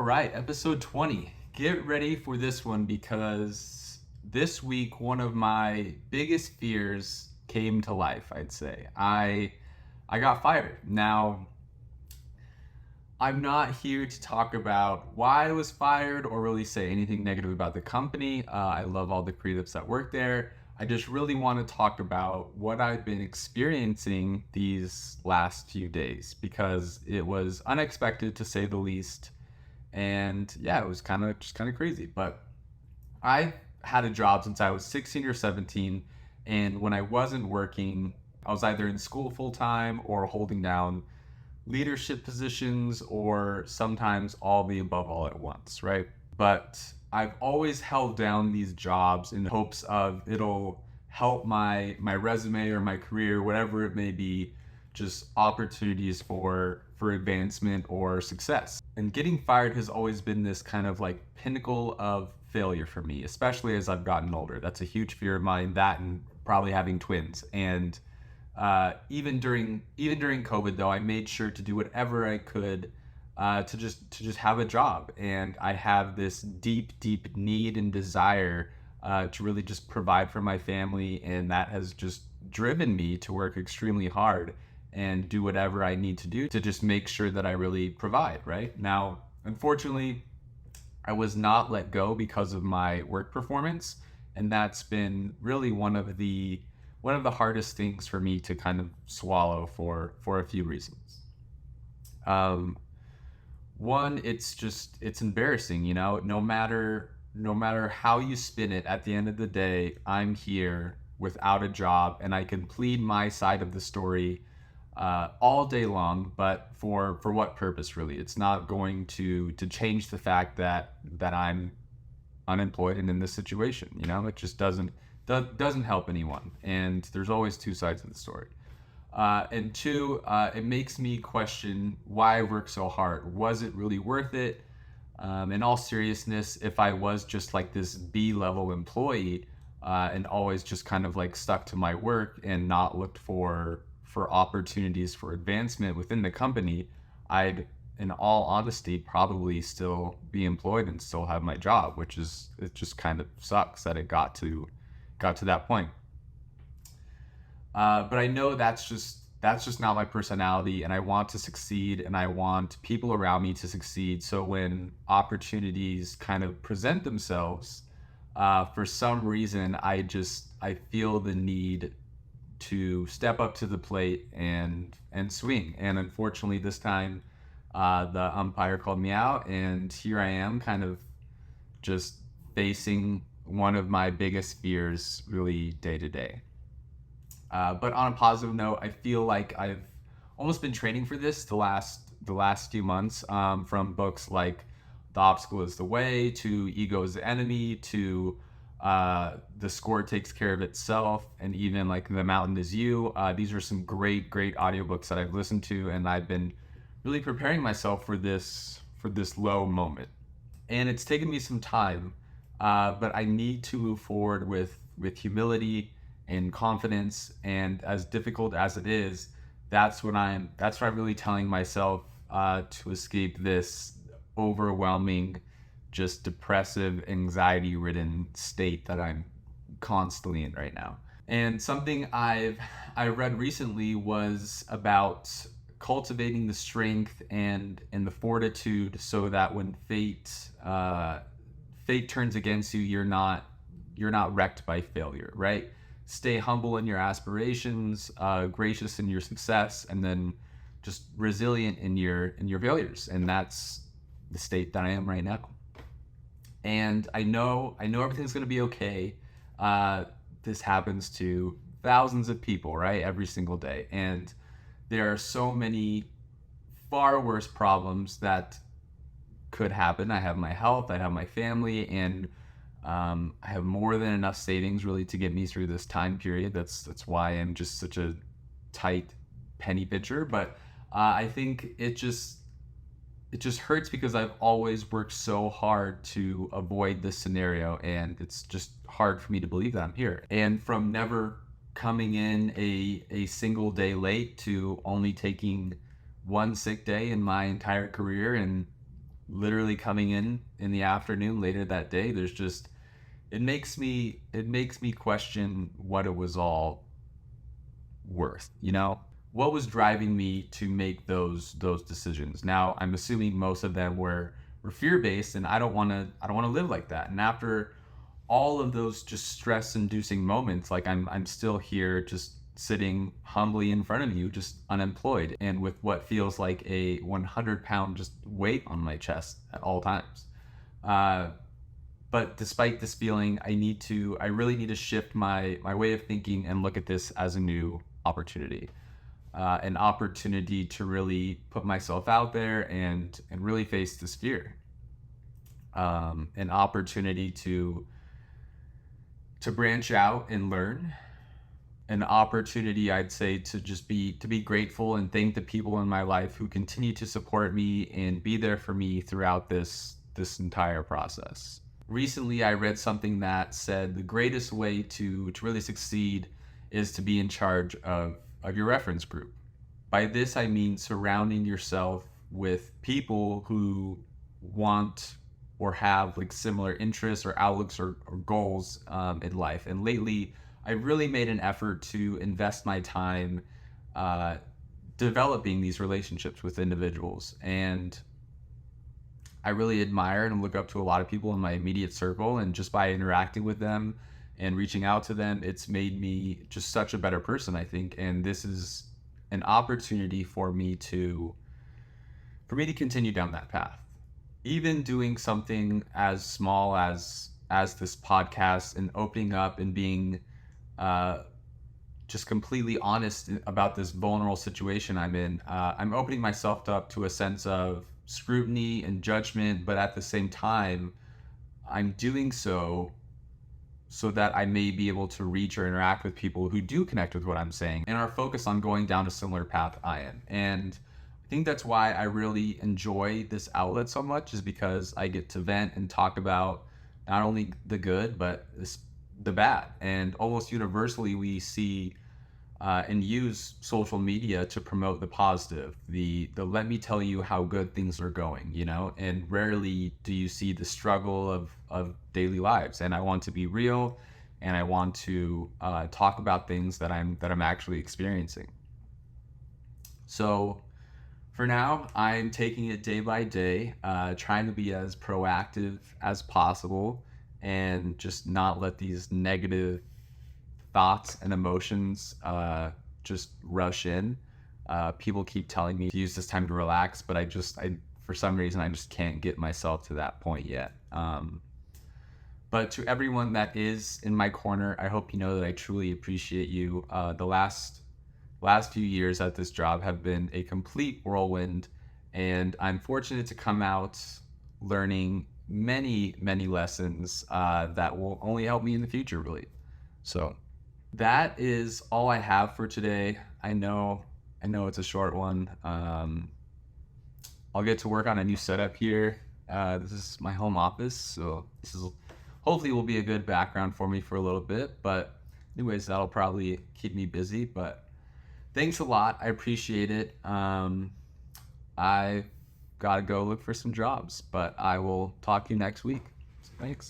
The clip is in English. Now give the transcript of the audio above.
right, episode 20. Get ready for this one because this week one of my biggest fears came to life, I'd say. I got fired. Now, I'm not here to talk about why I was fired or really say anything negative about the company. I love all the creatives that work there. I just really want to talk about what I've been experiencing these last few days because it was unexpected to say the least. And yeah, it was kind of crazy. But I had a job since I was 16 or 17. And when I wasn't working, I was either in school full time or holding down leadership positions or sometimes all the above all at once, right? But I've always held down these jobs in hopes of it'll help my resume or my career, whatever it may be, just opportunities for advancement or success. And getting fired has always been this kind of like pinnacle of failure for me, especially as I've gotten older. That's a huge fear of mine, that and probably having twins. And even during COVID though, I made sure to do whatever I could to just have a job, and I have this deep need and desire to really just provide for my family, and that has just driven me to work extremely hard and do whatever I need to do to just make sure that I really provide. Right now, unfortunately, I was not let go because of my work performance, and that's been really one of the hardest things for me to kind of swallow for a few reasons. Um, One, it's embarrassing, no matter how you spin it, at the end of the day, I'm here without a job and I can plead my side of the story all day long, but for what purpose really? It's not going to change the fact that I'm unemployed and in this situation. It just doesn't help anyone, and there's always two sides of the story. And two, it makes me question why I work so hard. Was it really worth it? In all seriousness, if I was just like this B-level employee and always just kind of like stuck to my work and not looked for opportunities for advancement within the company, I'd, in all honesty, probably still be employed and still have my job, it just kind of sucks that it got to that point. But I know that's just not my personality, and I want to succeed, and I want people around me to succeed. So when opportunities kind of present themselves, for some reason, I feel the need to step up to the plate and swing. And unfortunately, this time, the umpire called me out, and here I am, kind of just facing one of my biggest fears, really day to day. But on a positive note, I feel like I've almost been training for this the last few months, from books like "The Obstacle Is the Way" to "Ego is the Enemy" to "The Score Takes Care of Itself," and even like "The Mountain Is You." These are some great audiobooks that I've listened to, and I've been really preparing myself for this low moment. And it's taken me some time, but I need to move forward with humility and confidence. And as difficult as it is, that's what I'm really telling myself to escape this overwhelming, just depressive, anxiety-ridden state that I'm constantly in right now. And something I read recently was about cultivating the strength and the fortitude so that when fate turns against you, you're not wrecked by failure, right? Stay humble in your aspirations, gracious in your success, and then just resilient in your failures. And that's the state that I am right now. And I know everything's gonna be okay. This happens to thousands of people, right? Every single day. And there are so many far worse problems that could happen. I have my health, I have my family, and I have more than enough savings really to get me through this time period. That's why I'm just such a tight penny pitcher. But I think it just hurts because I've always worked so hard to avoid this scenario, and it's just hard for me to believe that I'm here. And from never coming in a single day late to only taking one sick day in my entire career, and literally coming in the afternoon later that day, there's just, it makes me question what it was all worth, you know? What was driving me to make those decisions? Now, I'm assuming most of them were fear-based, and I don't want to live like that. And after all of those just stress-inducing moments, like I'm still here just sitting humbly in front of you, just unemployed and with what feels like a 100-pound just weight on my chest at all times. Uh, but despite this feeling, I really need to shift my way of thinking and look at this as a new opportunity, an opportunity to really put myself out there and really face this fear, an opportunity to branch out and learn, an opportunity, I'd say, to be grateful and thank the people in my life who continue to support me and be there for me throughout this entire process. Recently, I read something that said the greatest way to really succeed is to be in charge of your reference group. By this, I mean surrounding yourself with people who want or have like similar interests or outlooks or goals in life. And lately, I really made an effort to invest my time uh, developing these relationships with individuals. And I really admire and look up to a lot of people in my immediate circle. And just by interacting with them and reaching out to them, it's made me just such a better person, I think. And this is an opportunity for me to continue down that path. Even doing something as small as this podcast and opening up and being uh, just completely honest about this vulnerable situation I'm in, I'm opening myself up to a sense of scrutiny and judgment, but at the same time, I'm doing so that I may be able to reach or interact with people who do connect with what I'm saying and are focused on going down a similar path I am. And I think that's why I really enjoy this outlet so much, is because I get to vent and talk about not only the good, but the bad. And almost universally, we see and use social media to promote the positive, the let me tell you how good things are going, you know, and rarely do you see the struggle of daily lives. And I want to be real, and I want to talk about things that I'm actually experiencing. So for now, I'm taking it day by day, trying to be as proactive as possible and just not let these negative thoughts and emotions just rush in. People keep telling me to use this time to relax, but for some reason, I just can't get myself to that point yet. But to everyone that is in my corner, I hope you know that I truly appreciate you. The last few years at this job have been a complete whirlwind, and I'm fortunate to come out learning many, many lessons that will only help me in the future, really. So that is all I have for today. I know it's a short one. I'll get to work on a new setup here. This is my home office, so this is hopefully will be a good background for me for a little bit. But anyways, that'll probably keep me busy. But thanks a lot. I appreciate it. I gotta go look for some jobs, but I will talk to you next week. So thanks.